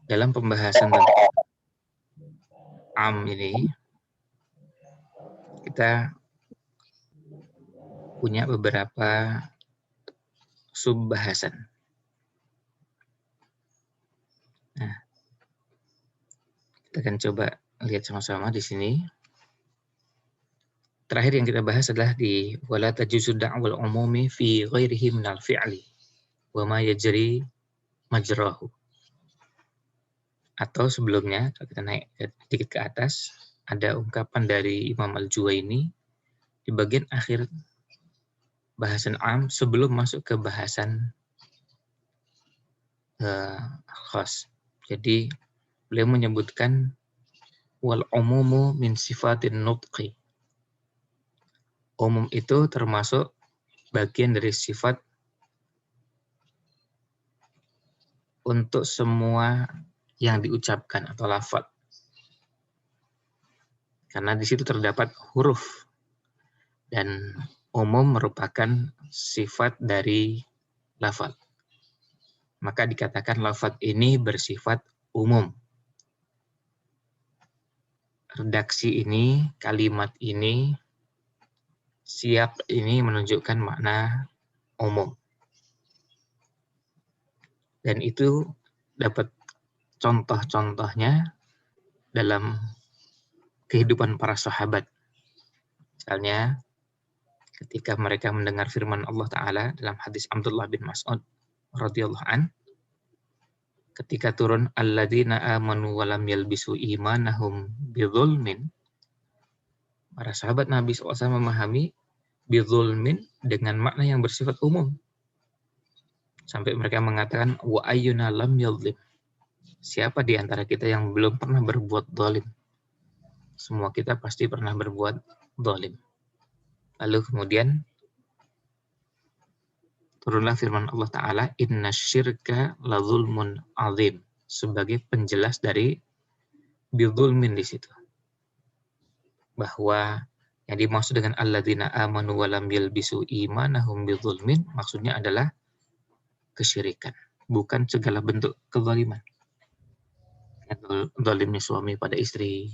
dalam pembahasan tentang am ini, kita punya beberapa sub-bahasan. Nah, kita akan coba lihat sama-sama di sini. Terakhir yang kita bahas adalah di wala tajuzu da'wal umumi fi ghairihi minal fi'li wa ma yajri majrahu. Atau sebelumnya, kalau kita naik sedikit ke atas, ada ungkapan dari Imam Al-Juwaini di bagian akhir bahasan am sebelum masuk ke bahasan khas. Jadi beliau menyebutkan wal umumu min sifatin nutqi. Umum itu termasuk bagian dari sifat untuk semua yang diucapkan atau lafaz. Karena di situ terdapat huruf dan umum merupakan sifat dari lafaz. Maka dikatakan lafaz ini bersifat umum. Redaksi ini, kalimat ini, siap ini menunjukkan makna umum. Dan itu dapat contoh-contohnya dalam kehidupan para sahabat. Misalnya ketika mereka mendengar firman Allah Ta'ala dalam hadis Abdullah bin Mas'ud radhiyallahu an, ketika turun alladzina amanu wa lam yalbisu imanahum bidzulmin, para sahabat Nabi SAW memahami bidzulmin dengan makna yang bersifat umum. Sampai mereka mengatakan wa ayyuna lam yadzlim. Siapa di antara kita yang belum pernah berbuat zalim? Semua kita pasti pernah berbuat zalim. Lalu kemudian turunlah firman Allah Ta'ala, inna syirka la zulmun azim, sebagai penjelas dari bidzulmin di situ. Bahwa yang dimaksud dengan alladzina amanu wa lam yalbisu imanahum bidzulmin, maksudnya adalah kesyirikan, bukan segala bentuk kezaliman. Zalimnya suami pada istri,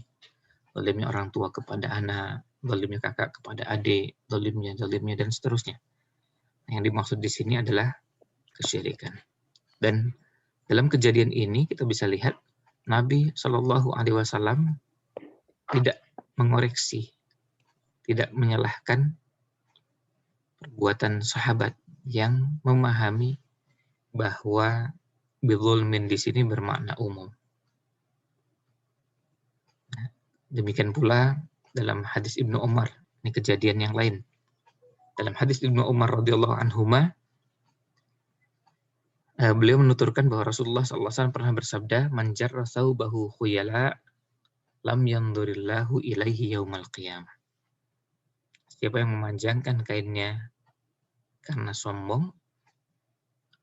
zalimnya orang tua kepada anak, zalimnya kakak kepada adik, zalimnya, dan seterusnya. Yang dimaksud di sini adalah kesyirikan. Dan dalam kejadian ini kita bisa lihat Nabi Shallallahu Alaihi Wasallam tidak mengoreksi, tidak menyalahkan perbuatan sahabat yang memahami bahwa bidzulmin di sini bermakna umum. Demikian pula dalam hadis Ibnu Umar, ini kejadian yang lain. Dalam hadis Ibnu Umar radhiyallahu anhuma, beliau menuturkan bahwa Rasulullah SAW pernah bersabda, man jarra thawbahu khuyala lam yanzurillahu ilaihi yaumal qiyamah. Siapa yang memanjangkan kainnya karena sombong,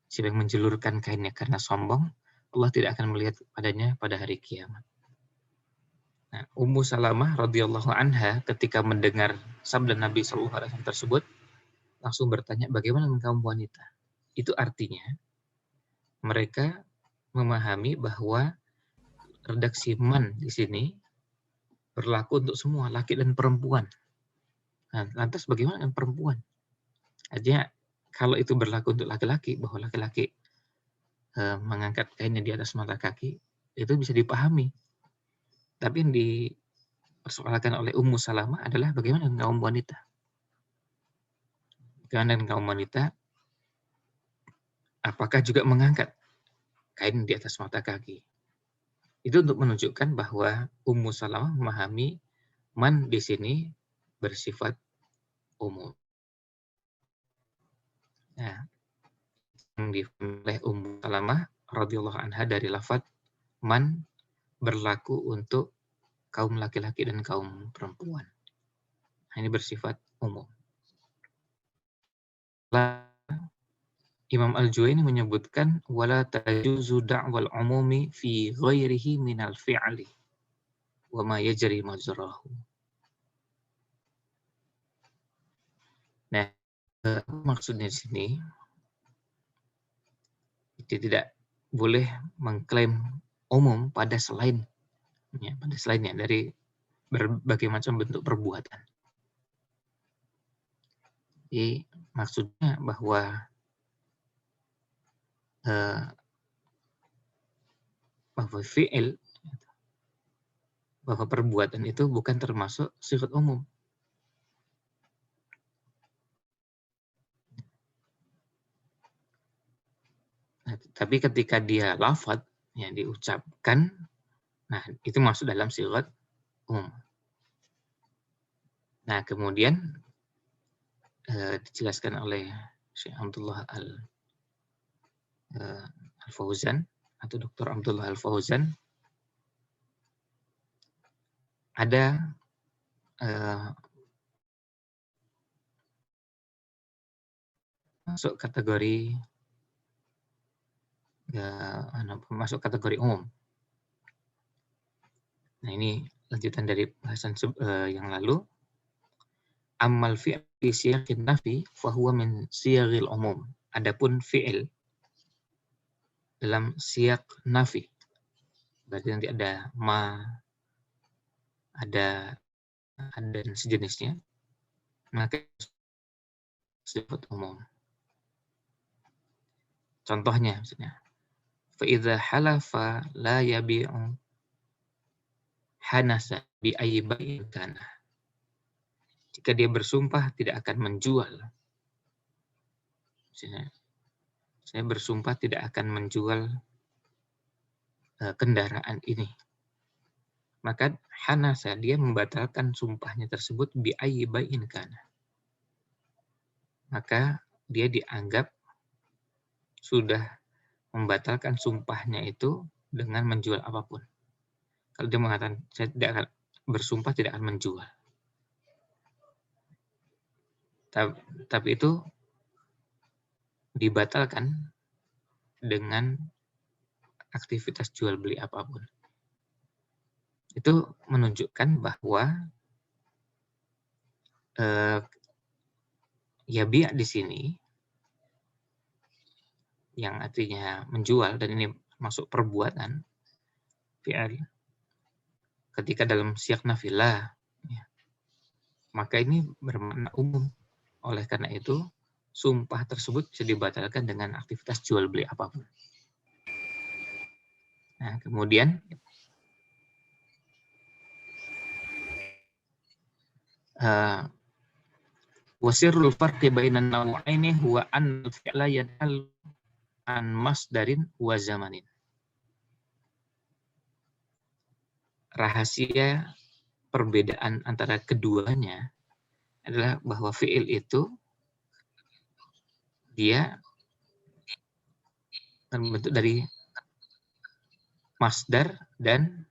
siapa yang menjulurkan kainnya karena sombong, Allah tidak akan melihat padanya pada hari kiamat. Nah, Ummu Salamah radhiyallahu anha ketika mendengar sabda Nabi SAW tersebut, langsung bertanya, bagaimana dengan kaum wanita? Itu artinya mereka memahami bahwa redaksi man di sini berlaku untuk semua, laki dan perempuan. Nah, lantas bagaimana dengan perempuan? Artinya kalau itu berlaku untuk laki-laki, bahwa laki-laki mengangkat kainnya di atas mata kaki, itu bisa dipahami. Tapi yang dipersoalkan oleh Ummu Salamah adalah bagaimana dengan kaum wanita? Bagaimana dengan kaum wanita? Apakah juga mengangkat kain di atas mata kaki? Itu untuk menunjukkan bahwa Ummu Salamah memahami man di sini bersifat umum. Nah, yang difahami oleh Ummu Salamah radhiyallahu anha dari lafaz man berlaku untuk kaum laki-laki dan kaum perempuan. Ini bersifat umum. Imam Al-Juwaini menyebutkan wala tajuzu da'wal umumi fi ghairihi minal fi'li wa ma yajri majrahu. Nah, maksudnya di sini itu tidak boleh mengklaim umum pada selainnya dari berbagai macam bentuk perbuatan. Jadi maksudnya bahwa fi'il, bahwa perbuatan itu bukan termasuk sifat umum. Nah, tapi ketika dia lafadz, yang diucapkan, nah itu masuk dalam sifat umum. Nah kemudian dijelaskan oleh Syekh Abdullah Al-Fauzan atau Dr. Abdullah Al-Fauzan, ada masuk kategori umum. Nah ini lanjutan dari bahasan yang lalu. Ammal fi'l fi siyaqin nafi fahuwa min siyaghil umum. Adapun fi'il dalam siyak nafi, berarti nanti ada ma, ada dan sejenisnya, maka sifat umum. Contohnya misalnya, fa idza halafa la yabi'u hanasa bi ayyi bai'in kana. Jika dia bersumpah tidak akan menjual. Misalnya, saya bersumpah tidak akan menjual kendaraan ini. Maka hanasa, dia membatalkan sumpahnya tersebut bi ayyi bai'in kana. Maka dia dianggap sudah membatalkan sumpahnya itu dengan menjual apapun. Kalau dia mengatakan saya tidak akan bersumpah tidak akan menjual. Tapi itu dibatalkan dengan aktivitas jual beli apapun. Itu menunjukkan bahwa yabi' di sini yang artinya menjual, dan ini masuk perbuatan fi'il ketika dalam siyak nafilah, ya, maka ini bermakna umum. Oleh karena itu sumpah tersebut bisa dibatalkan dengan aktivitas jual beli apapun. Nah kemudian wasirul farqi bainan naw'aini huwa an fi'la yad'al an masdarin wa zamanin. Rahasia perbedaan antara keduanya adalah bahwa fi'il itu dia terbentuk dari masdar dan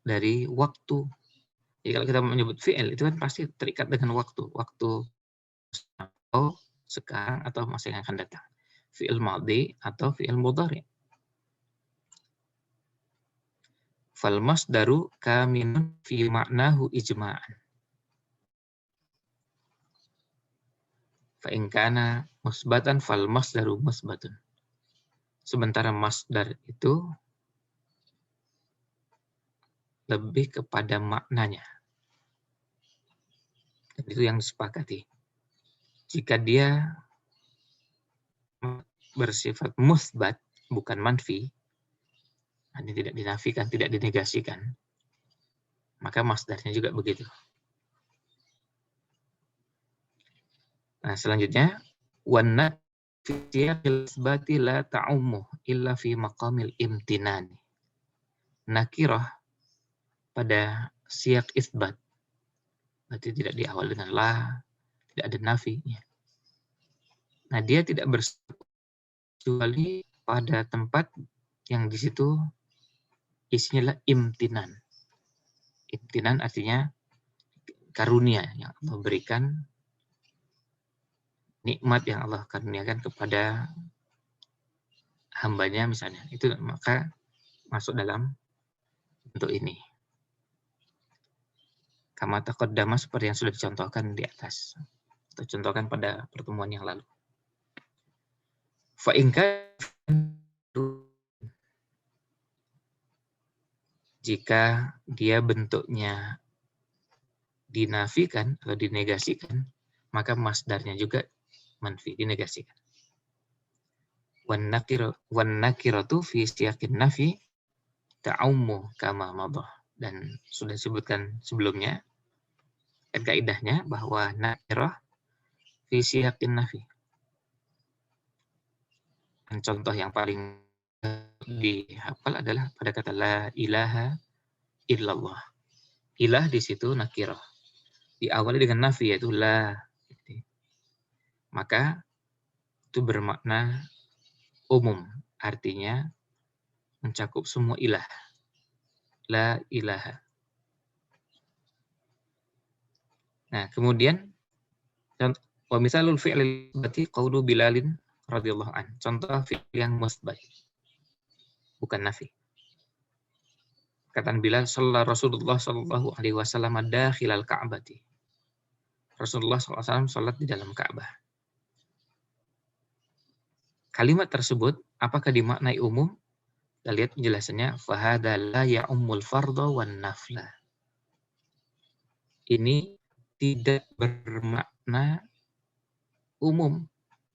dari waktu. Jadi kalau kita menyebut fi'il itu kan pasti terikat dengan waktu. Waktu atau sekarang atau masa yang akan datang. Fi'il madhi atau fi'il mudhari. Fal masdaru kaminun fi ma'nahu ijma'an. Fa in kana musbatan fal masdaru musbatun. Sementara masdar itu lebih kepada maknanya. Dan itu yang disepakati. Jika dia bersifat musbat, bukan manfi, ini tidak dinafikan, tidak dinegasikan, maka masdarnya juga begitu. Nah, selanjutnya, wanna fi siyaqil isbati la ta'ummu illa fi maqamil imtinani. Nakirah pada siyak isbat, berarti tidak diawal dengan la, tidak ada nafinya. Nah, dia tidak bersifat kecuali pada tempat yang di situ isinya adalah imtinan. Imtinan artinya karunia yang Allah berikan, nikmat yang Allah karuniakan kepada hambanya misalnya. Itu maka masuk dalam bentuk ini. Kama taqaddama seperti yang sudah dicontohkan di atas. Atau contohkan pada pertemuan yang lalu. Fa in jika dia bentuknya dinafikan atau dinegasikan, maka masdarnya juga manfi, dinegasikan. Wan nakiratu fi siyaqin nafi ta'ummu kama madah. Dan sudah disebutkan sebelumnya, dan kaidahnya bahwa nakirah fi siyaqin nafi. Dan contoh yang paling dihafal adalah pada kata la ilaha illallah. Ilah di situ nakirah. Diawali dengan nafi, yaitu la. Maka itu bermakna umum. Artinya mencakup semua ilah. La ilaha. Nah, kemudian wa misalul fi'lil bati qawlu Bilalin radhiyallahu an. Contoh fi'il yang musbat. Bukan nafi. Kataan Bilal, shalla Rasulullah sallallahu alaihi wasallam dakhilal Ka'bati. Rasulullah SAW salat di dalam Ka'bah. Kalimat tersebut apakah dimaknai umum? Kita lihat penjelasannya, fahadha la ya'ummul fardha wan nafla. Ini tidak bermakna umum,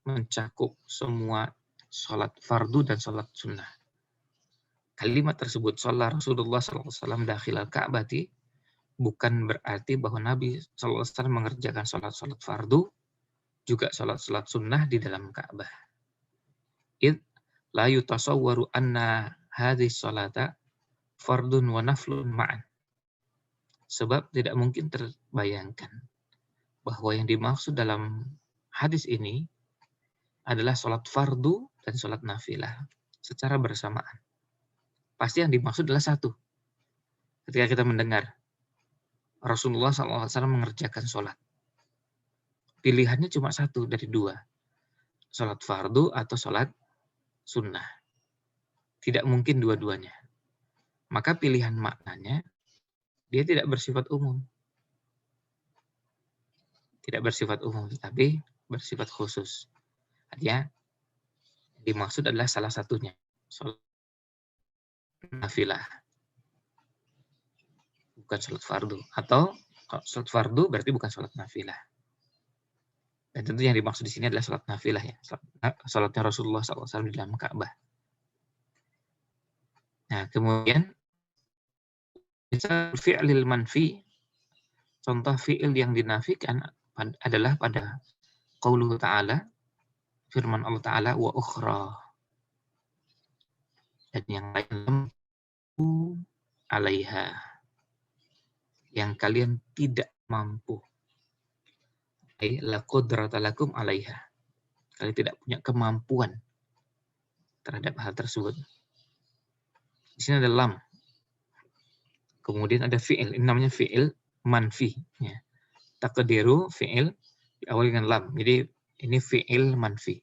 mencakup semua salat fardu dan salat sunnah. Kalimat tersebut, shalla Rasulullah SAW dakhilal Ka'bati, bukan berarti bahwa Nabi SAW mengerjakan salat-salat fardu, juga salat-salat sunnah di dalam Ka'bah. La yutasawwaru anna hadhis salata fardun wa naflun ma'an. Sebab tidak mungkin terbayangkan bahwa yang dimaksud dalam hadis ini adalah salat fardu dan salat nafilah secara bersamaan. Pasti yang dimaksud adalah satu. Ketika kita mendengar Rasulullah SAW mengerjakan salat, pilihannya cuma satu dari dua. Salat fardu atau salat sunnah. Tidak mungkin dua-duanya. Maka pilihan maknanya, dia tidak bersifat umum. Tidak bersifat umum, tetapi bersifat khusus. Artinya, dimaksud adalah salah satunya. Salat nafilah. Bukan salat fardu. Atau salat fardu berarti bukan salat nafilah. Dan tentu yang dimaksud di sini adalah salat nafilah ya. Salatnya Rasulullah SAW di dalam Ka'bah. Nah, kemudian misal fi'lil manfi, contoh fi'il yang dinafikan adalah pada qauluhu ta'ala, firman Allah Ta'ala, wa ukhra. Dan yang lain alaiha. Yang kalian tidak mampu. La qudrata lakum alaiha. Kalian tidak punya kemampuan terhadap hal tersebut. Di sini ada lam. Kemudian ada fi'il. Ini namanya fi'il manfi. Ya. Taqdiru fi'il diawali dengan lam. Jadi ini fi'il manfi.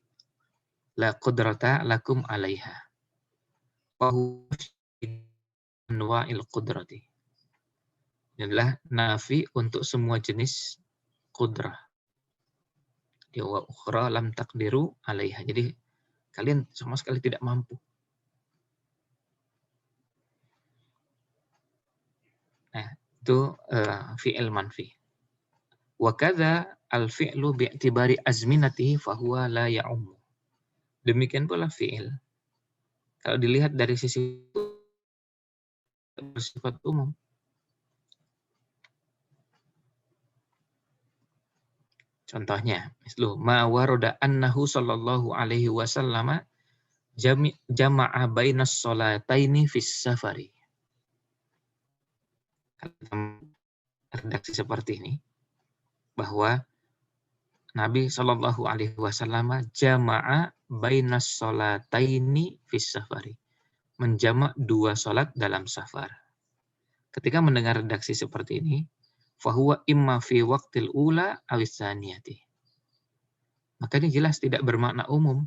La qudrata lakum alaiha. Wa huwa anwa'il qudrati. Ini adalah nafi untuk semua jenis qudrah. Wa ukhra lam taqdiru alaiha. Jadi kalian sama sekali tidak mampu. Nah, itu fi'il manfi. Wa kadza al-fi'lu bi'tibari azminatihi fahuwa la ya'um. Demikian pula fi'il. Kalau dilihat dari sisi bersifat umum. Contohnya, mislu ma warada annahu sallallahu alaihi wasallam jama'a bainas sholataini fis safari. Redaksi seperti ini, bahwa Nabi Shallallahu Alaihi Wasallam jama'a bainas sholataini fis safari, menjamak dua sholat dalam safar. Ketika mendengar redaksi seperti ini, fahuwa imma fi waqtil ula awis tsaniyati. Maka ini jelas tidak bermakna umum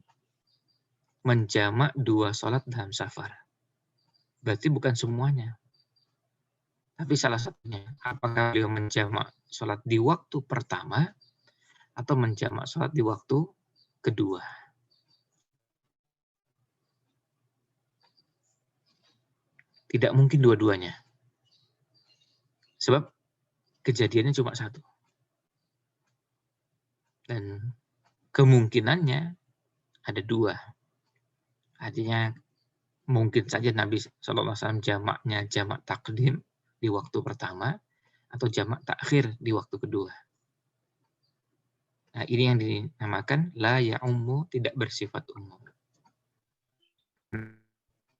menjamak dua sholat dalam safar. Berarti bukan semuanya. Tapi salah satunya, apakah beliau menjamak sholat di waktu pertama atau menjamak sholat di waktu kedua. Tidak mungkin dua-duanya. Sebab kejadiannya cuma satu. Dan kemungkinannya ada dua. Artinya mungkin saja Nabi SAW jamaknya jamak takdim di waktu pertama atau jamak takhir di waktu kedua. Nah, ini yang dinamakan la ya'ummu, tidak bersifat umum.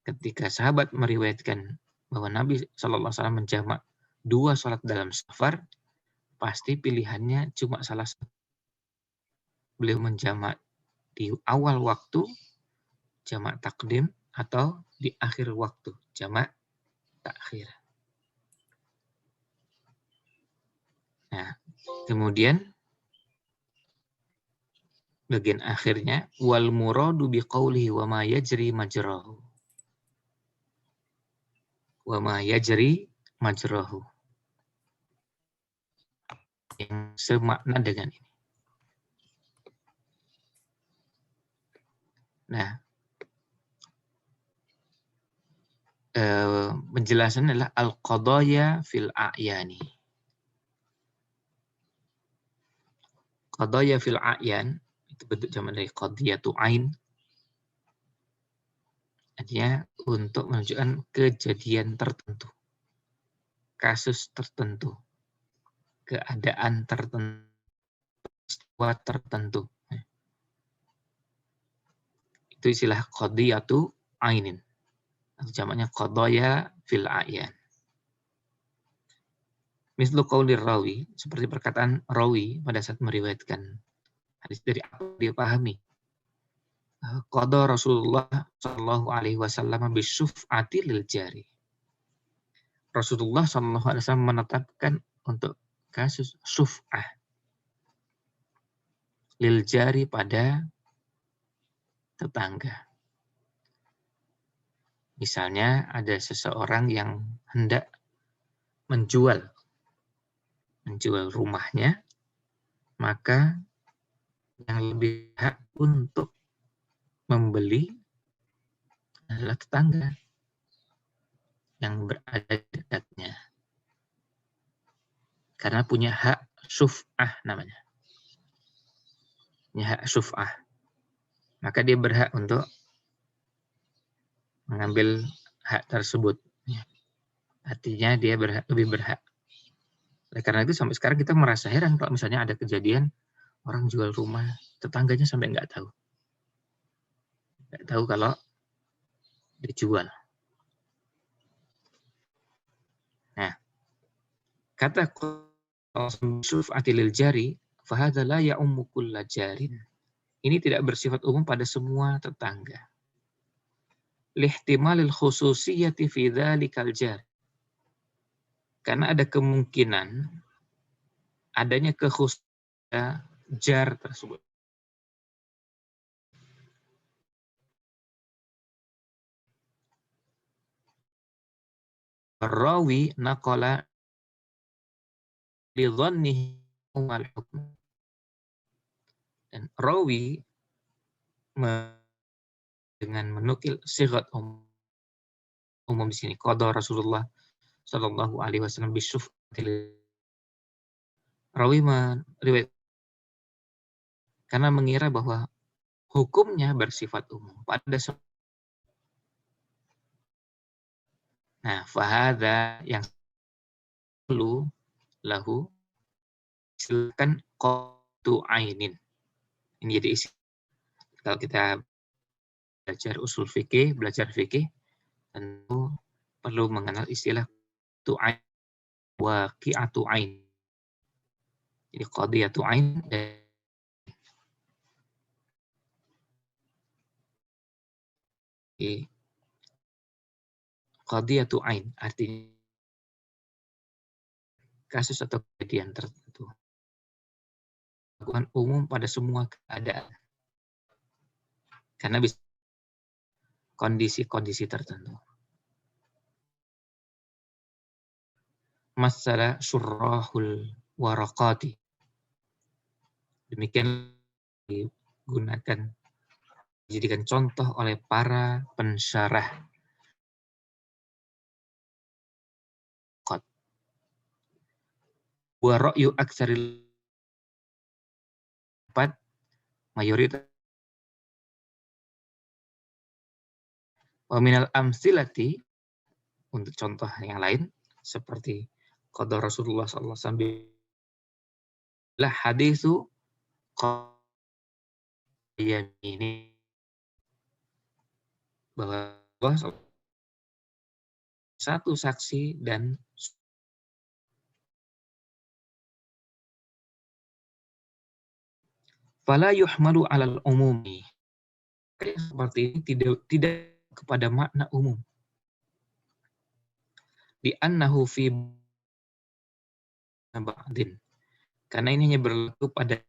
Ketika sahabat meriwayatkan bahwa Nabi SAW menjamak 2 sholat dalam safar, pasti pilihannya cuma salah satu. Beliau menjamak di awal waktu, jamak takdim, atau di akhir waktu, jamak takhir. Nah, kemudian bagian akhirnya wal muradu biqaulihi wa ma yajri majrahu. Wa ma yajri majrahu. Yang semakna dengan ini. Nah, penjelasannya adalah al-qadaya fil a'yani. Qadaya fil a'yan itu bentuk jamak dari qadiyatu ain. Artinya untuk menunjukkan kejadian tertentu, kasus tertentu, keadaan tertentu, peristiwa tertentu. Itu istilah qadiyatu ainin. Atau jamaknya qadaya fil a'yan. Mislu qaulir rawi, seperti perkataan rawi pada saat meriwayatkan hadis dari apa dia pahami. Qada Rasulullah sallallahu alaihi wasallam bisyuf'ati lil jari. Rasulullah sallallahu alaihi wasallam menetapkan untuk kasus syuf'ah lil jari pada tetangga. Misalnya ada seseorang yang hendak menjual rumahnya, maka yang lebih hak untuk membeli adalah tetangga yang berada di dekatnya. Karena punya hak syuf'ah namanya. Punya hak syuf'ah. Maka dia berhak untuk mengambil hak tersebut. Artinya dia lebih berhak. Oleh karena itu sampai sekarang kita merasa heran kalau misalnya ada kejadian orang jual rumah, tetangganya sampai nggak tahu. Nggak tahu kalau dijual. Nah, kata syuf'ati lil jari, fahadza la ya'ummu kulla jarin. Ini tidak bersifat umum pada semua tetangga. Lihtimalil khususiyyati fi dzalikal jar. Karena ada kemungkinan adanya kekhususan jar tersebut. Rawi naqala li dhannihi wal hukm. Dan rawi dengan menukil sighat umum di sini qada Rasulullah sallallahu alaihi wasallam bisyuf'atil. Rawi meriwayat karena mengira bahwa hukumnya bersifat umum pada semua. Nah, fahadza yang perlu lahu silakan qatu ainin. Ini jadi isi. Kalau kita belajar usul fikih, belajar fikih, tentu perlu mengenal istilah qatu ain, waqi'atu ain. Jadi qadiyatu ain dan qadiyatu ain artinya kasus atau kejadian tertentu. Bukan umum pada semua keadaan. Karena bisa kondisi-kondisi tertentu. Masalah surahul waraqati. Demikian digunakan, dijadikan contoh oleh para pensyarah. wa ra'yu aktsaril mayoritas. Wa minal amsilati, untuk contoh yang lain seperti qada Rasulullah sallallahu alaihi wasallam lah hadisu yamini, bahwa satu saksi dan fala yuhmalu 'alal umumi. Seperti ini tidak kepada makna umum. Di annahu fi ba'din. Karena ini hanya berlaku pada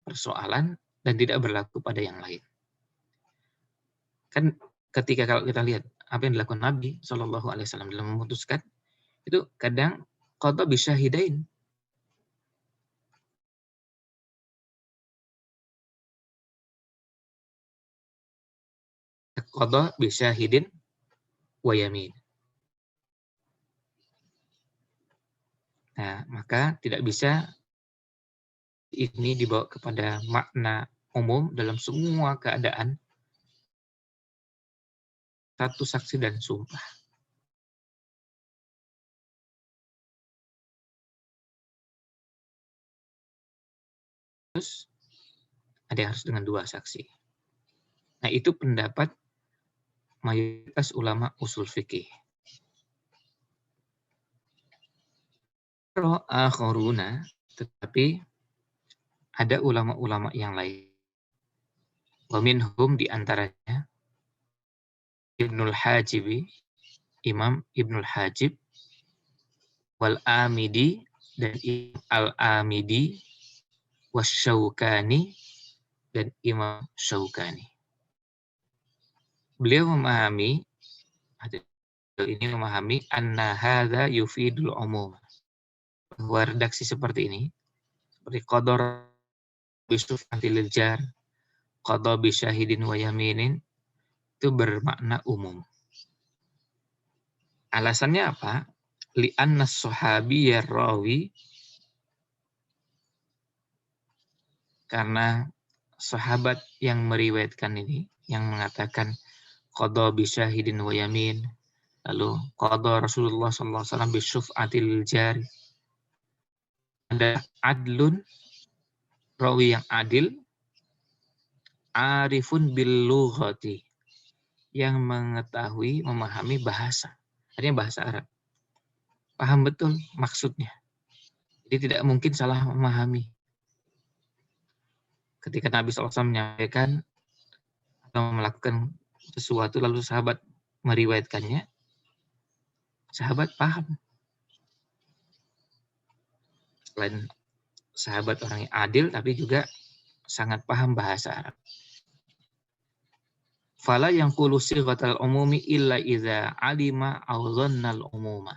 persoalan dan tidak berlaku pada yang lain. Kan ketika kalau kita lihat apa yang dilakukan Nabi Shallallahu Alaihi Wasallam dalam memutuskan, itu kadang qada bisyahidain. Qada bisyahidin wa yamin. Nah, maka tidak bisa ini dibawa kepada makna umum dalam semua keadaan satu saksi dan sumpah. Terus ada yang harus dengan dua saksi. Nah, itu pendapat mayoritas ulama usul fikih. Akharuna, tetapi ada ulama-ulama yang lain. Wa minhum di antaranya Ibnul Hajibi, Imam Ibnul Hajib, wal Amidi dan Al-Amidi, wasyaukani dan Imam Syaukani. Beliau memahami anna hadza yufidul umum. Bahwa redaksi seperti ini, seperti qadar bisuf antilil jar, qada bisyahidin wa yaminin, itu bermakna umum. Alasannya apa? Li'anna sahabi yarrawi, karena sahabat yang meriwayatkan ini, yang mengatakan qada bisyahidin wa yamin, lalu qada Rasulullah sallallahu alaihi wasallam bisyuf'atil jar, ada adlun, rawi yang adil, arifun bil lughati, yang mengetahui, memahami bahasa. Artinya bahasa Arab. Paham betul maksudnya. Jadi tidak mungkin salah memahami. Ketika Nabi SAW menyampaikan atau melakukan sesuatu lalu sahabat meriwayatkannya, sahabat paham. Selain sahabat orang yang adil, tapi juga sangat paham bahasa Arab. Fala yang qulu sighatal umumi illa idza alima aw dhannal umuma.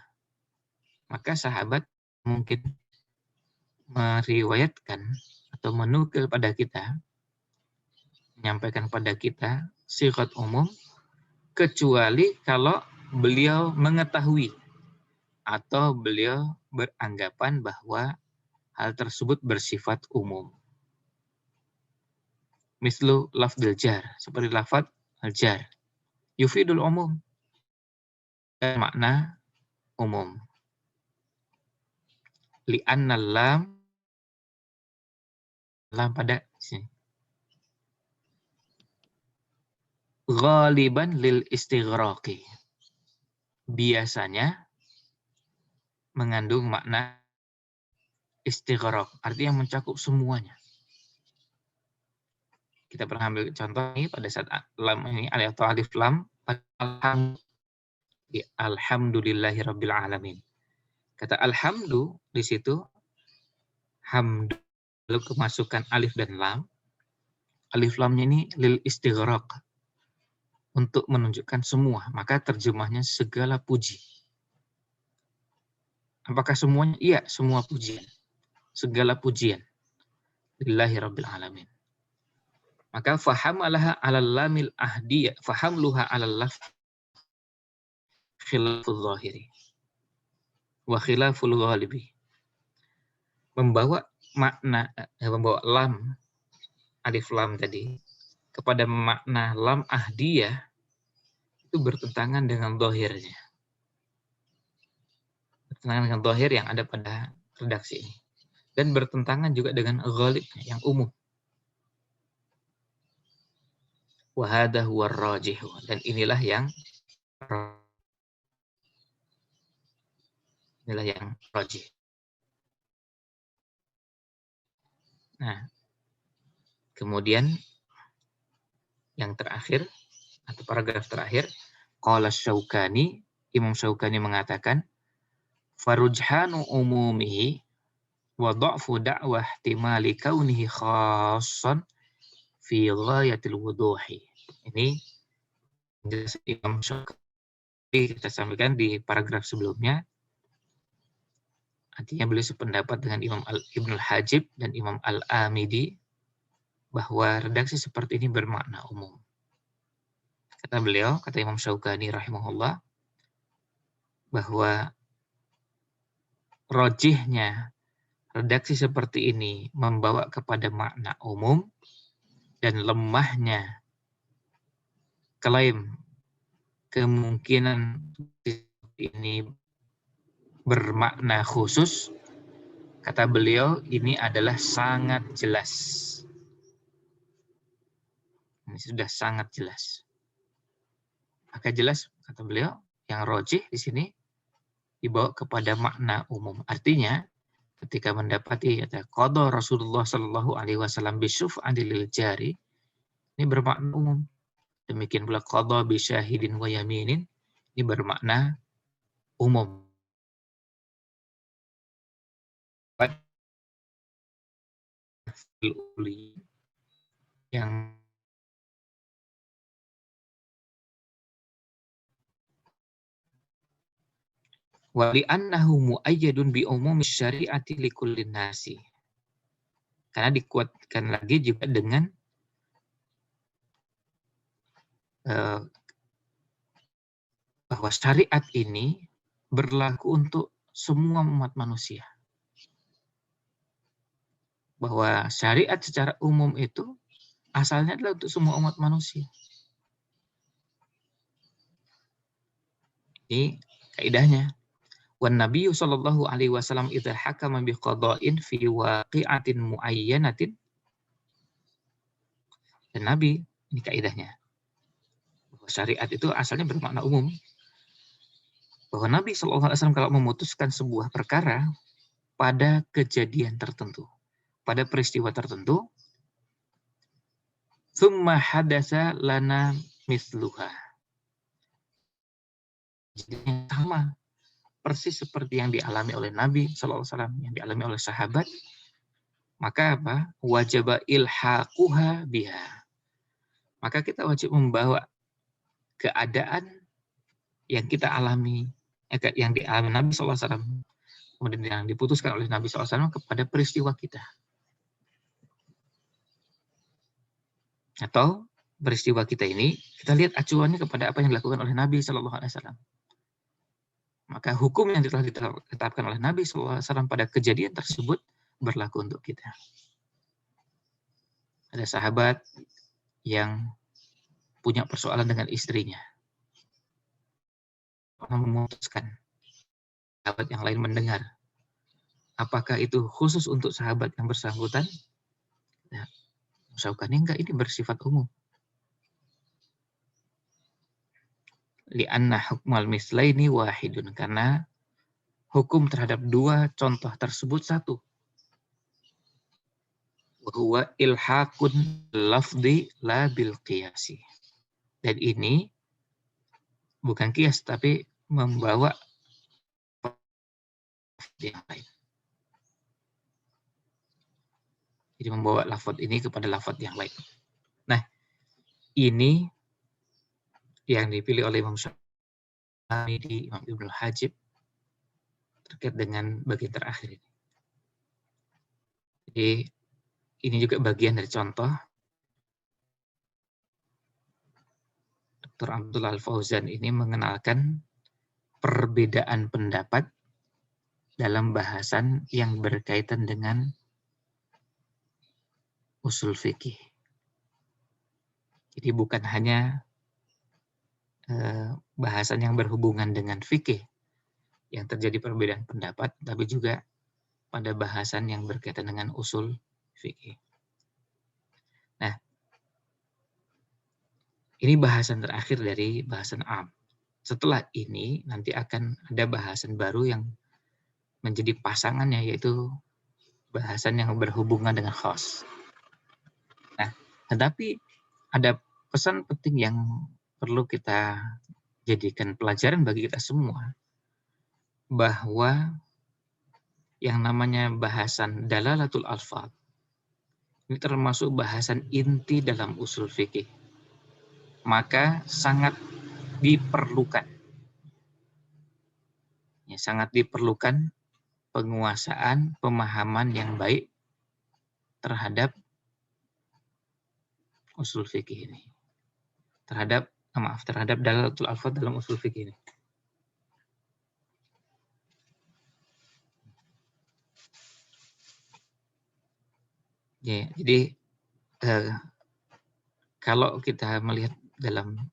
Maka sahabat mungkin meriwayatkan atau menukil pada kita, menyampaikan pada kita sighat umum, kecuali kalau beliau mengetahui atau beliau beranggapan bahwa hal tersebut bersifat umum. Mislu lafdzul jar, seperti lafadz al-jar. Yufidul umum, makna umum. Li'anna lam pada sini. Ghaliban lil istighraqi. Biasanya mengandung makna istighraq, artinya mencakup semuanya. Kita pernah ambil contoh ini pada saat lam ini, atau alif lam, alhamdulillahirabbil alamin. Kata alhamdu di situ, hamdu, lalu kemasukan alif dan lam. Alif lamnya ini lil istighraq, untuk menunjukkan semua, maka terjemahnya segala puji. Apakah semuanya? Iya, semua pujian. Segala pujian. Lillahi rabbil alamin. Maka fahamalaha 'alal lamil ahdiyah, fahamluha 'alal laf khilaful zahiri wa khilaful ghalibi. membawa makna membawa lam, alif lam tadi kepada makna lam ahdiyah itu bertentangan dengan dhahirnya. Bertentangan dengan dhahir yang ada pada redaksi ini. Dan bertentangan juga dengan ghalib yang umum. Wa hadha huwa rajih, dan inilah yang rajih. Nah, kemudian yang terakhir atau paragraf terakhir, qala Syaukani, Imam Syaukani mengatakan, farujhanu umumihi wa dha'fu da'wah ihtimali kaunihi khassan fi ghayatil wuduhi. Ini Imam Syaukani kita sampaikan di paragraf sebelumnya. Artinya beliau sependapat dengan Imam Ibnul Hajib dan Imam Al-Amidi bahwa redaksi seperti ini bermakna umum. Kata beliau, kata Imam Syaukani rahimahullah, bahwa rajihnya redaksi seperti ini membawa kepada makna umum dan lemahnya klaim kemungkinan ini bermakna khusus, kata beliau ini adalah sangat jelas. Ini sudah sangat jelas. Maka jelas, kata beliau, yang rajih di sini dibawa kepada makna umum. Artinya, ketika mendapati qada Rasulullah Shallallahu Alaihi Wasallam bisyuf'an lil jari, ini bermakna umum. Demikian pula qada bisyahidin wa yaminin, ini bermakna umum. Yang wa li'annahu mu'ayyadun bi umumi syari'ati likullin nasi. Karena dikuatkan lagi juga dengan bahwa syariat ini berlaku untuk semua umat manusia. Bahwa syariat secara umum itu asalnya adalah untuk semua umat manusia. Ini kaidahnya. Wan Nabiyyu sallallahu alaihi wasallam idza hakama bi qada'in fi waqi'atin muayyanatin. Dan Nabi, ini kaidahnya. Bahwa syariat itu asalnya bermakna umum. Bahwa Nabi sallallahu alaihi wasallam kalau memutuskan sebuah perkara pada kejadian tertentu, pada peristiwa tertentu, tsumma hadatsa lana mithluha. Jadi sama persis seperti yang dialami oleh Nabi sallallahu alaihi wasallam, yang dialami oleh sahabat, maka apa? Wajib ilhaquha biha. Maka kita wajib membawa keadaan yang kita alami, yang dialami Nabi sallallahu alaihi wasallam, kemudian yang diputuskan oleh Nabi sallallahu alaihi wasallam kepada peristiwa kita. Atau peristiwa kita ini, kita lihat acuannya kepada apa yang dilakukan oleh Nabi sallallahu alaihi wasallam. Maka hukum yang telah ditetapkan oleh Nabi sallallahu alaihi wasallam pada kejadian tersebut berlaku untuk kita. Ada sahabat yang punya persoalan dengan istrinya. Memutuskan. Sahabat yang lain mendengar. Apakah itu khusus untuk sahabat yang bersangkutan? Nah, Syaukani enggak, ini bersifat umum. Li'anna hukmal mislaini wahidun. Karena hukum terhadap dua contoh tersebut satu. Bahwa ilhaqun lafzi la bil qiyasi. Dan ini bukan kias, tapi membawa yang lain. Jadi membawa lafaz ini kepada lafaz yang lain. Nah, ini yang dipilih oleh Imam Syafi'i di Imam Ibnul Hajib terkait dengan bagian terakhir ini. Jadi ini juga bagian dari contoh Dr. Abdullah Al-Fauzan ini mengenalkan perbedaan pendapat dalam bahasan yang berkaitan dengan usul fikih. Jadi bukan hanya bahasan yang berhubungan dengan fikih yang terjadi perbedaan pendapat, tapi juga pada bahasan yang berkaitan dengan usul fikih. Nah, ini bahasan terakhir dari bahasan am. Setelah ini nanti akan ada bahasan baru yang menjadi pasangannya, yaitu bahasan yang berhubungan dengan khas. Nah, tetapi ada pesan penting yang perlu kita jadikan pelajaran bagi kita semua, bahwa yang namanya bahasan dalalatul alfaz ini termasuk bahasan inti dalam usul fikih. Maka sangat diperlukan, sangat diperlukan penguasaan pemahaman yang baik terhadap usul fikih ini. Terhadap dalalatul alfaz dalam usul fikih ini. Ya, jadi kalau kita melihat dalam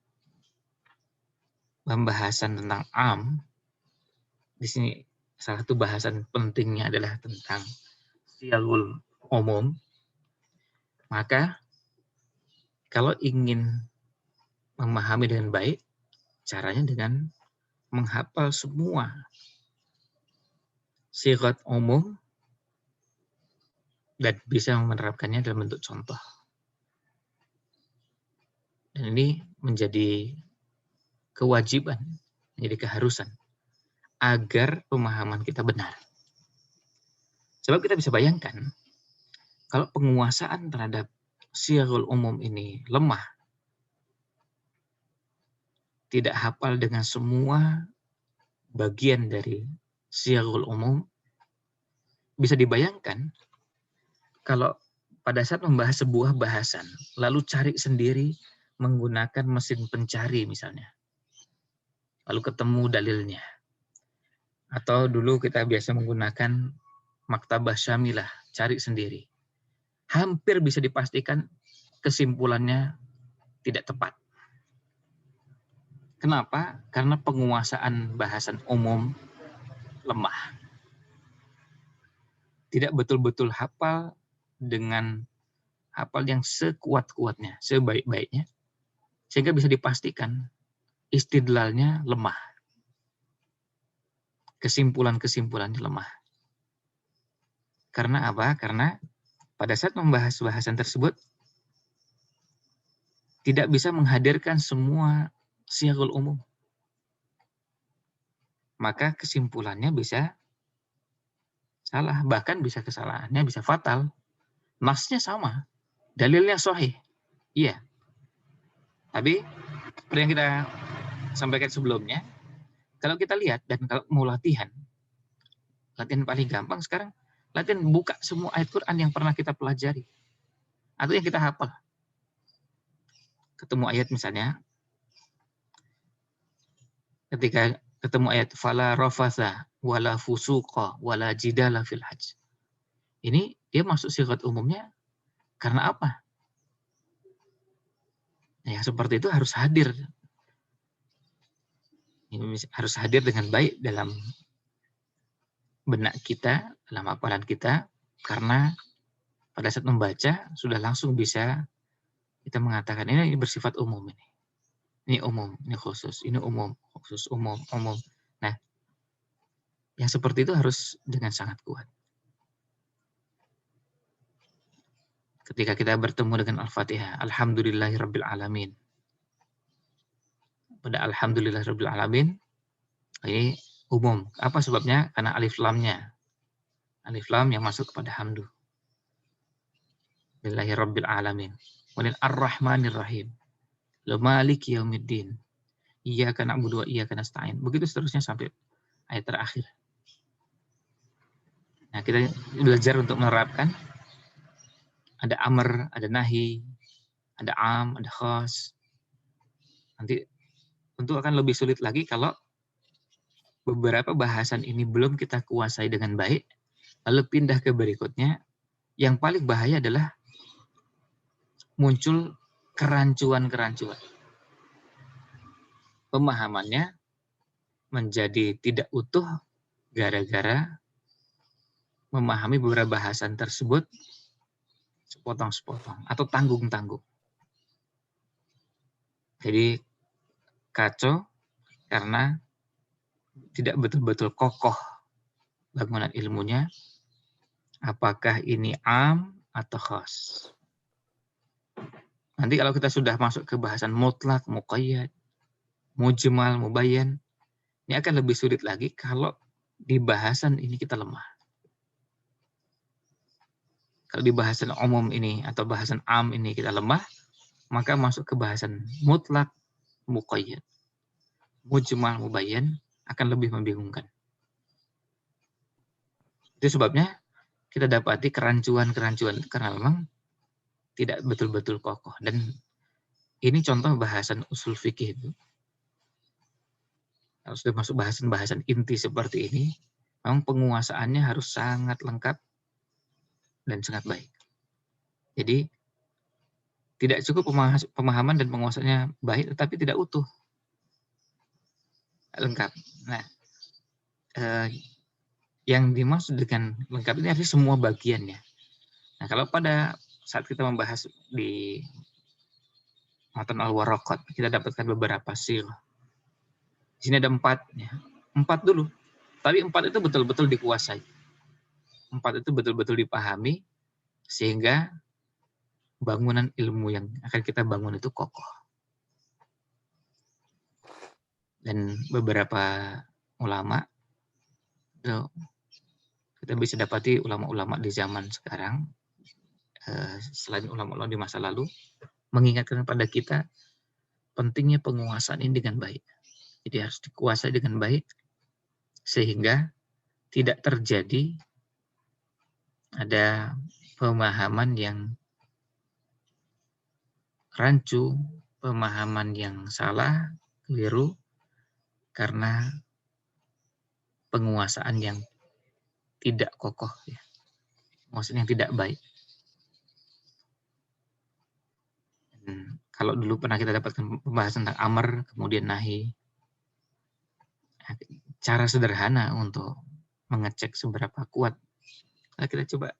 pembahasan tentang am, di sini salah satu bahasan pentingnya adalah tentang siyagul umum. Maka kalau ingin memahami dengan baik, caranya dengan menghafal semua sigat umum dan bisa menerapkannya dalam bentuk contoh. Dan ini menjadi kewajiban, menjadi keharusan agar pemahaman kita benar. Sebab kita bisa bayangkan, kalau penguasaan terhadap siyagul umum ini lemah, tidak hafal dengan semua bagian dari siyagul umum, bisa dibayangkan kalau pada saat membahas sebuah bahasan, lalu cari sendiri menggunakan mesin pencari misalnya, lalu ketemu dalilnya. Atau dulu kita biasa menggunakan maktabah syamilah, cari sendiri. Hampir bisa dipastikan kesimpulannya tidak tepat. Kenapa? Karena penguasaan bahasan umum lemah. Tidak betul-betul hafal dengan hafal yang sekuat-kuatnya, sebaik-baiknya, sehingga bisa dipastikan istidlalnya lemah. Kesimpulan-kesimpulannya lemah. Karena apa? Karena pada saat membahas bahasan tersebut, tidak bisa menghadirkan semua siyagul umum. Maka kesimpulannya bisa salah, bahkan bisa kesalahannya bisa fatal. Nasnya sama, dalilnya sahih, iya. Tapi seperti yang kita sampaikan sebelumnya, kalau kita lihat dan kalau mau latihan paling gampang sekarang, latihan buka semua ayat Quran yang pernah kita pelajari atau yang kita hafal. Ketemu ayat misalnya, ketika ketemu ayat fala rafatha wala fusuqa wala jidala fil hajj. Ini dia masuk sigat umumnya karena apa? Ya seperti itu harus hadir. Ini harus hadir dengan baik dalam benak kita, dalam hafalan kita, karena pada saat membaca sudah langsung bisa kita mengatakan ini bersifat umum ini. Ini umum, ini khusus, ini umum, khusus, umum, umum. Nah, yang seperti itu harus dengan sangat kuat. Ketika kita bertemu dengan Al-Fatihah, Alhamdulillahirabbil alamin. Pada Alhamdulillahirabbil alamin, ini umum. Apa sebabnya? Karena alif lamnya. Alif lam yang masuk kepada hamdu. Bismillahirabbil alamin. Kemudian Ar-Rahmanir Rahim. Maliki yaumiddin. Iyyaka na'budu wa iyyaka nasta'in. Begitu seterusnya sampai ayat terakhir. Nah, kita belajar untuk menerapkan ada amr, ada nahi, ada am, ada khas. Nanti tentu akan lebih sulit lagi kalau beberapa bahasan ini belum kita kuasai dengan baik, lalu pindah ke berikutnya, yang paling bahaya adalah muncul kerancuan-kerancuan. Pemahamannya menjadi tidak utuh gara-gara memahami beberapa bahasan tersebut sepotong-sepotong atau tanggung-tanggung. Jadi kacau karena tidak betul-betul kokoh bangunan ilmunya, apakah ini am atau khas. Nanti kalau kita sudah masuk ke bahasan mutlak, muqayyad, mujmal, mubayyan, ini akan lebih sulit lagi kalau di bahasan ini kita lemah. Kalau di bahasan umum ini atau bahasan am ini kita lemah, maka masuk ke bahasan mutlak, muqayyad, mujmal, mubayyan akan lebih membingungkan. Itu sebabnya kita dapati kerancuan-kerancuan karena memang tidak betul-betul kokoh. Dan ini contoh bahasan usul fikih itu. Kalau sudah masuk bahasan-bahasan inti seperti ini, memang penguasaannya harus sangat lengkap dan sangat baik. Jadi tidak cukup pemahaman dan penguasaannya baik, tetapi tidak utuh, lengkap. Nah, yang dimaksud dengan lengkap ini artinya semua bagiannya. Nah, kalau pada saat kita membahas di matan al-waraqat, kita dapatkan beberapa sil. Di sini ada 4, ya. 4 dulu. Tapi 4 itu betul-betul dikuasai. 4 itu betul-betul dipahami, sehingga bangunan ilmu yang akan kita bangun itu kokoh. Dan beberapa ulama, kita bisa dapati ulama-ulama di zaman sekarang, selain ulama-ulama di masa lalu, mengingatkan pada kita pentingnya penguasaan ini dengan baik. Jadi harus dikuasai dengan baik, sehingga tidak terjadi ada pemahaman yang rancu, pemahaman yang salah, keliru, karena penguasaan yang tidak kokoh, ya. Penguasaan yang tidak baik. Kalau dulu pernah kita dapatkan pembahasan tentang amar, kemudian nahi, cara sederhana untuk mengecek seberapa kuat. Nah, kita coba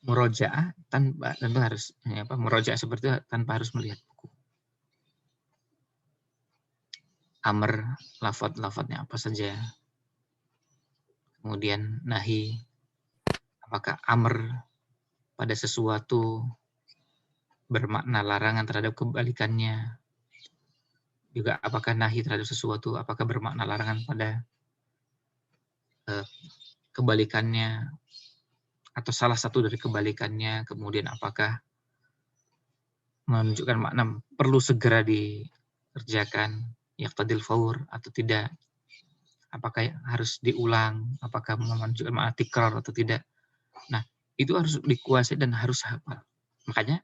murojaah tanpa tentu harus murojaah seperti itu tanpa harus melihat buku. Amr, lafadz-lafadznya apa saja. Kemudian nahi, apakah amr pada sesuatu bermakna larangan terhadap kebalikannya. Juga apakah nahi terhadap sesuatu, apakah bermakna larangan pada kebalikannya, atau salah satu dari kebalikannya, kemudian apakah menunjukkan makna perlu segera dikerjakan, yaqtadil faur atau tidak, apakah harus diulang, apakah menunjukkan makna tikrar atau tidak. Nah, itu harus dikuasai dan harus hafal. Makanya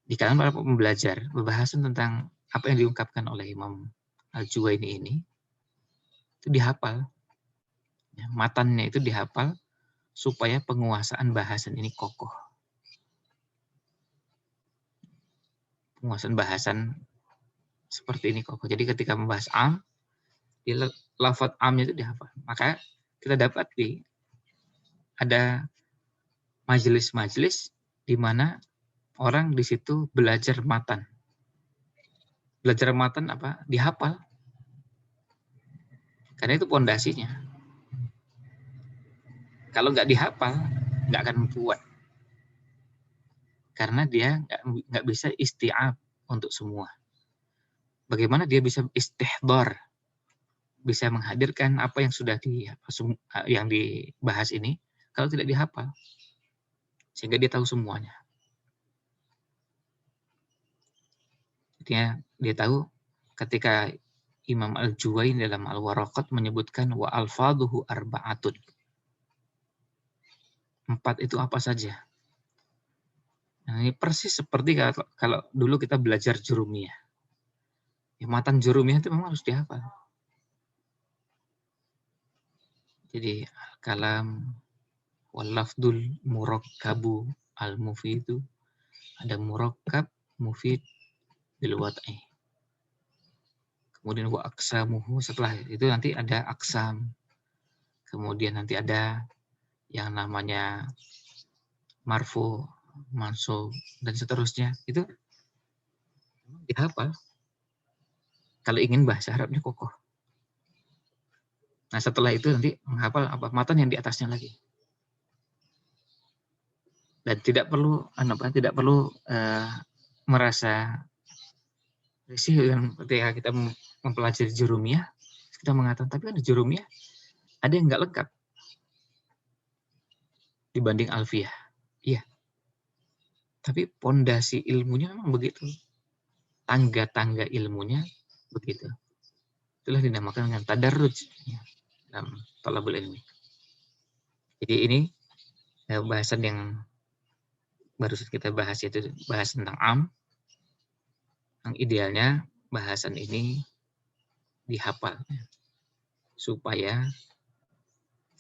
di kalangan para pembelajar, pembahasan tentang apa yang diungkapkan oleh Imam Al-Juwaini ini itu dihafal. Ya, matannya itu dihafal supaya penguasaan bahasan ini kokoh. Penguasaan bahasan seperti ini kokoh. Jadi ketika membahas am, lafadz amnya itu dihafal. Maka kita dapat ada majelis-majelis di mana orang di situ belajar matan. Belajar matan apa? Dihafal. Karena itu pondasinya. Kalau nggak dihafal, nggak akan kuat. Karena dia nggak bisa isti'ab untuk semua. Bagaimana dia bisa istihdar, bisa menghadirkan apa yang sudah yang dibahas ini, kalau tidak dihafal, sehingga dia tahu semuanya. Dia tahu ketika Imam Al-Juwaini dalam Al-Waraqat menyebutkan wa alfaduhu arba'atun. 4 itu apa saja? Nah, ini persis seperti kalau dulu kita belajar jurumiyah. Ya, matan jurumiyah itu memang harus dihafal. Jadi al-kalam wal lafdul murakkabu al-mufidu, ada murakkab, mufid, bil wad'i. Kemudian wa aqsamuhu, setelah itu nanti ada aksam. Kemudian nanti ada yang namanya marfu, mansub, dan seterusnya. Itu dihafal. Kalau ingin bahasa Arabnya kokoh. Nah, setelah itu nanti menghafal apa matan yang di atasnya lagi. Dan tidak perlu merasa risih ketika kita mempelajari jurumiyah, kita mengatakan tapi kan jurumiyah ada yang nggak lengkap dibanding alfiyah. Iya. Tapi pondasi ilmunya memang begitu. Tangga-tangga ilmunya begitu. Itulah dinamakan dengan tadarruj dalam talabul ilmi. Jadi ini bahasan yang baru kita bahas, yaitu bahas tentang yang idealnya bahasan ini dihafal supaya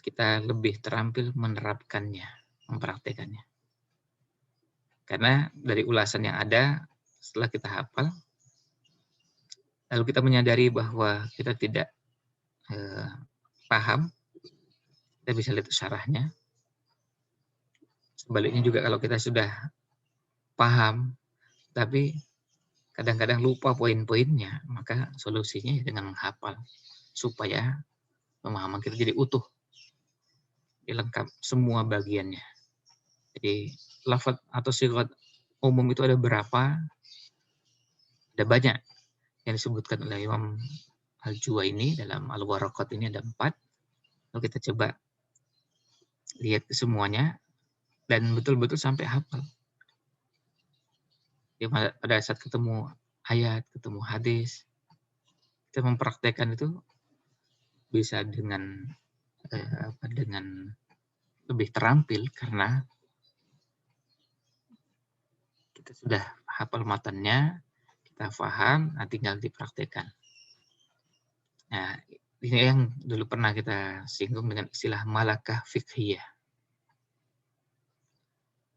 kita lebih terampil menerapkannya, mempraktekannya. Karena dari ulasan yang ada setelah kita hafal, lalu kita menyadari bahwa kita tidak paham, kita bisa lihat syarahnya. Sebaliknya juga kalau kita sudah paham, tapi kadang-kadang lupa poin-poinnya, maka solusinya dengan menghafal supaya pemahaman kita jadi utuh, lengkap semua bagiannya. Jadi lafaz atau sigat umum itu ada berapa? Ada banyak yang disebutkan oleh Imam Al-Juwaini dalam Al-Waraqat ini ada 4. Lalu kita coba lihat semuanya dan betul-betul sampai hafal. Jadi pada saat ketemu ayat, ketemu hadis, kita mempraktekkan itu bisa dengan lebih terampil karena kita sudah hafal matannya, kita paham, nah tinggal dipraktekkan. Nah, ini yang dulu pernah kita singgung dengan istilah malakah fiqhiyah.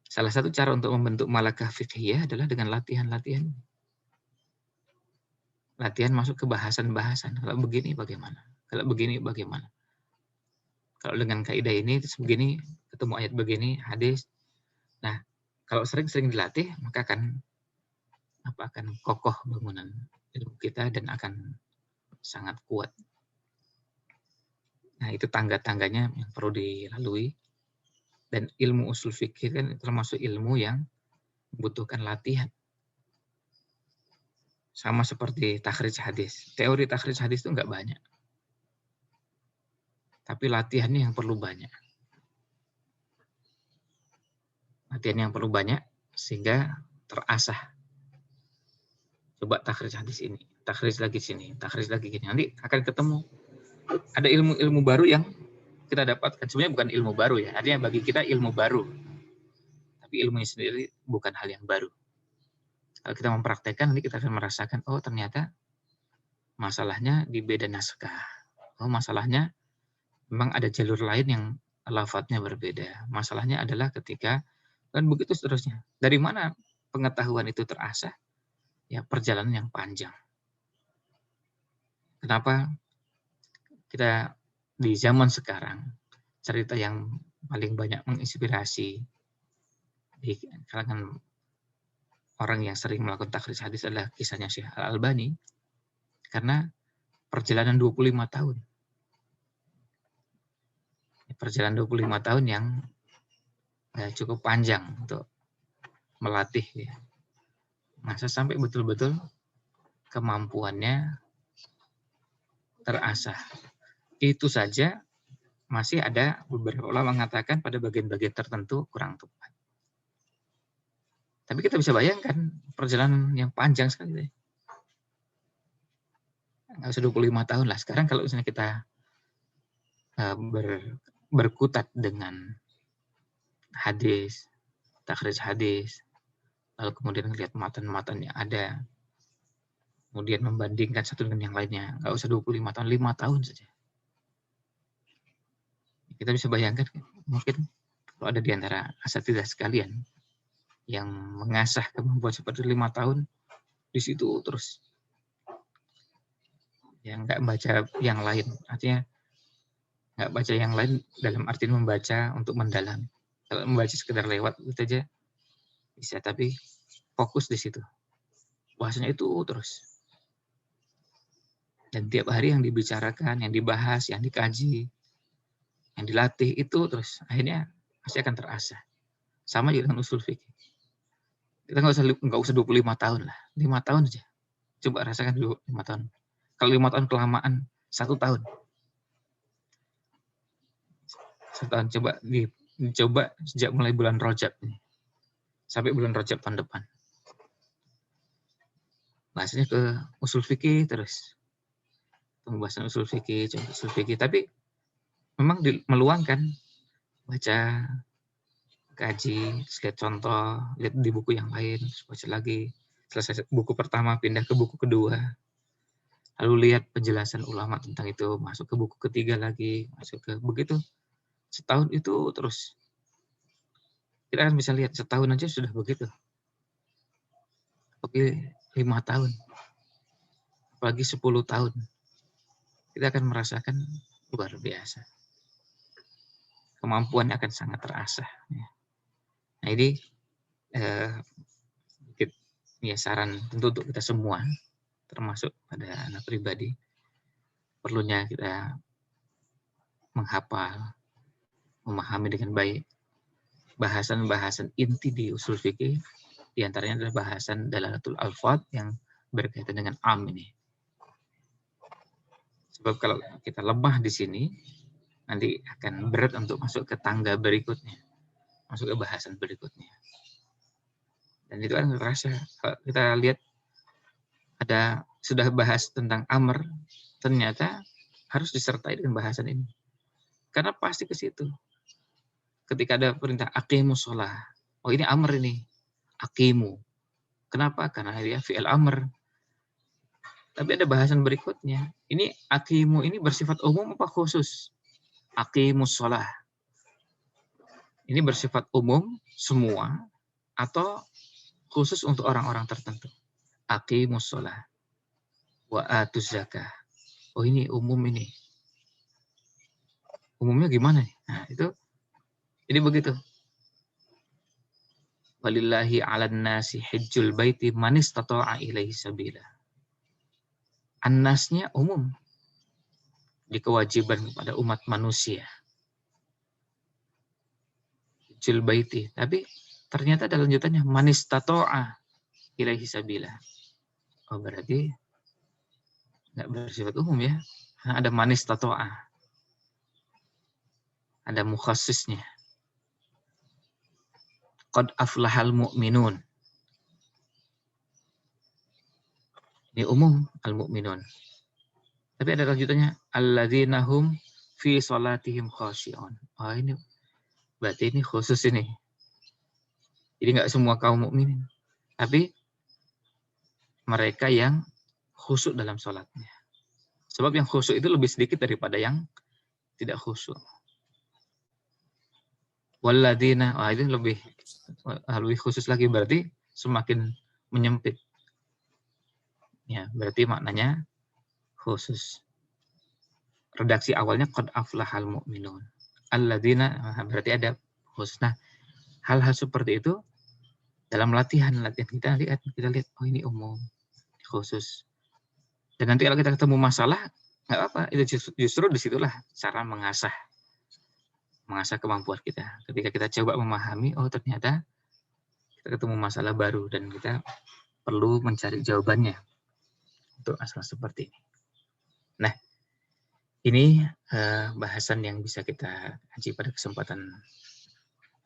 Salah satu cara untuk membentuk malakah fiqhiyah adalah dengan latihan-latihan. Latihan masuk ke bahasan-bahasan. Kalau begini bagaimana? Kalau begini bagaimana? Kalau dengan kaidah ini terus begini, ketemu ayat begini, hadis. Nah, kalau sering-sering dilatih, maka akan kokoh bangunan ilmu kita dan akan sangat kuat. Nah, itu tangga-tangganya yang perlu dilalui. Dan ilmu usul fikih kan termasuk ilmu yang membutuhkan latihan. Sama seperti takhrij hadis. Teori takhrij hadis itu enggak banyak. Tapi latihannya yang perlu banyak. Latihan yang perlu banyak sehingga terasah. Coba takhrij hadis ini, takhrij lagi sini, takhrij lagi gini. Nanti akan ketemu ada ilmu-ilmu baru yang kita dapatkan. Sebenarnya bukan ilmu baru ya, artinya bagi kita ilmu baru. Tapi ilmunya sendiri bukan hal yang baru. Kalau kita mempraktekkan, nanti kita akan merasakan, oh ternyata masalahnya di beda naskah. Oh masalahnya memang ada jalur lain yang lafadznya berbeda. Masalahnya adalah ketika, dan begitu seterusnya. Dari mana pengetahuan itu terasah? Ya perjalanan yang panjang. Kenapa kita di zaman sekarang cerita yang paling banyak menginspirasi di kalangan orang yang sering melakukan takhrij hadis adalah kisahnya Syekh Al-Albani karena perjalanan 25 tahun. Perjalanan 25 tahun yang cukup panjang untuk melatih ya. Masa sampai betul-betul kemampuannya terasah. Itu saja masih ada beberapa ulama mengatakan pada bagian-bagian tertentu kurang tepat. Tapi kita bisa bayangkan perjalanan yang panjang sekali. Nggak usah 25 tahun lah. Sekarang kalau misalnya kita berkutat dengan hadis, takhrij hadis, lalu kemudian melihat matan-matan yang ada, kemudian membandingkan satu dengan yang lainnya, nggak usah 25 tahun, 5 tahun saja. Kita bisa bayangkan mungkin kalau ada di antara asatidzah sekalian yang mengasah kemampuan seperti 5 tahun di situ terus, yang nggak baca yang lain, artinya nggak baca yang lain dalam arti membaca untuk mendalam. Kalau membaca sekedar lewat itu aja bisa, tapi fokus di situ. Bahasanya itu terus. Dan tiap hari yang dibicarakan, yang dibahas, yang dikaji, yang dilatih itu terus. Akhirnya pasti akan terasa. Sama juga dengan usul fikih. Kita nggak usah 25 tahun lah. 5 tahun aja. Coba rasakan dulu 5 tahun. Kalau 5 tahun kelamaan, 1 tahun. 1 tahun coba sejak mulai bulan Rajab ini. Sampai bulan Rajab tahun depan. Bahasanya ke usul fikih terus. Pembahasan usul fikih, contoh usul fikih. Tapi memang meluangkan baca, kaji, lihat contoh, lihat di buku yang lain, baca lagi. Selesai buku pertama, pindah ke buku kedua. Lalu lihat penjelasan ulama tentang itu, masuk ke buku ketiga lagi, masuk ke begitu. Setahun itu terus. Kita kan bisa lihat setahun aja sudah begitu. Oke, 5 tahun. Apalagi 10 tahun. Kita akan merasakan luar biasa. Kemampuan akan sangat terasah. Nah ini ya saran tentu untuk kita semua, termasuk pada anak pribadi, perlunya kita menghafal, memahami dengan baik bahasan-bahasan inti di usul fikih, diantaranya adalah bahasan dalalatul alfad yang berkaitan dengan am ini. Sebab kalau kita lemah di sini, nanti akan berat untuk masuk ke tangga berikutnya, masuk ke bahasan berikutnya. Dan itu kan terasa, kalau kita lihat ada sudah bahas tentang amr, ternyata harus disertai dengan bahasan ini. Karena pasti ke situ. Ketika ada perintah aqimus shalah, oh ini amr ini, aqimu. Kenapa? Karena dia fi'il amr. Tapi ada bahasan berikutnya. Ini aqimu ini bersifat umum apa khusus? Aqimus shalah. Ini bersifat umum semua atau khusus untuk orang-orang tertentu? Aqimus shalah wa atuz zakah. Oh ini umum ini. Umumnya gimana nih? Nah, itu jadi begitu. Walillahi 'alan nasi hajjul baiti man istata'a ilaihi sabila. An-nasnya umum. Di kewajiban kepada umat manusia. Hajjul baiti, tapi ternyata ada lanjutannya man istata'a ilaihi sabila. Oh berarti enggak bersifat umum ya. Ada man istata'a. Ada mukhassisnya. Qad aflahal mu'minun. Ini umum al-mu'minun. Tapi ada lanjutannya alladzina hum fi salatihim khashi'un. Oh ini berarti ini khusus ini. Jadi enggak semua kaum mukminin. Tapi mereka yang khusyuk dalam salatnya. Sebab yang khusyuk itu lebih sedikit daripada yang tidak khusyuk. Walladzina, itu lebih khusus lagi, berarti semakin menyempit. Ya, berarti maknanya khusus. Redaksi awalnya qad aflahal mu'minun. Alladzina, berarti ada khusus. Nah, hal-hal seperti itu dalam latihan kita lihat oh ini umum, khusus. Dan nanti kalau kita ketemu masalah, nggak apa, itu justru disitulah cara mengasah kemampuan kita. Ketika kita coba memahami, oh ternyata kita ketemu masalah baru dan kita perlu mencari jawabannya untuk masalah seperti ini. Nah, ini bahasan yang bisa kita kaji pada kesempatan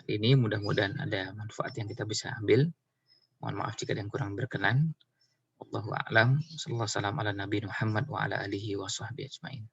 hari ini. Mudah-mudahan ada manfaat yang kita bisa ambil. Mohon maaf jika ada yang kurang berkenan. Wallahu a'lam. Sallallahu alaihi wasallam ala Nabi Muhammad wa ala alihi wa sahbihi ajmain.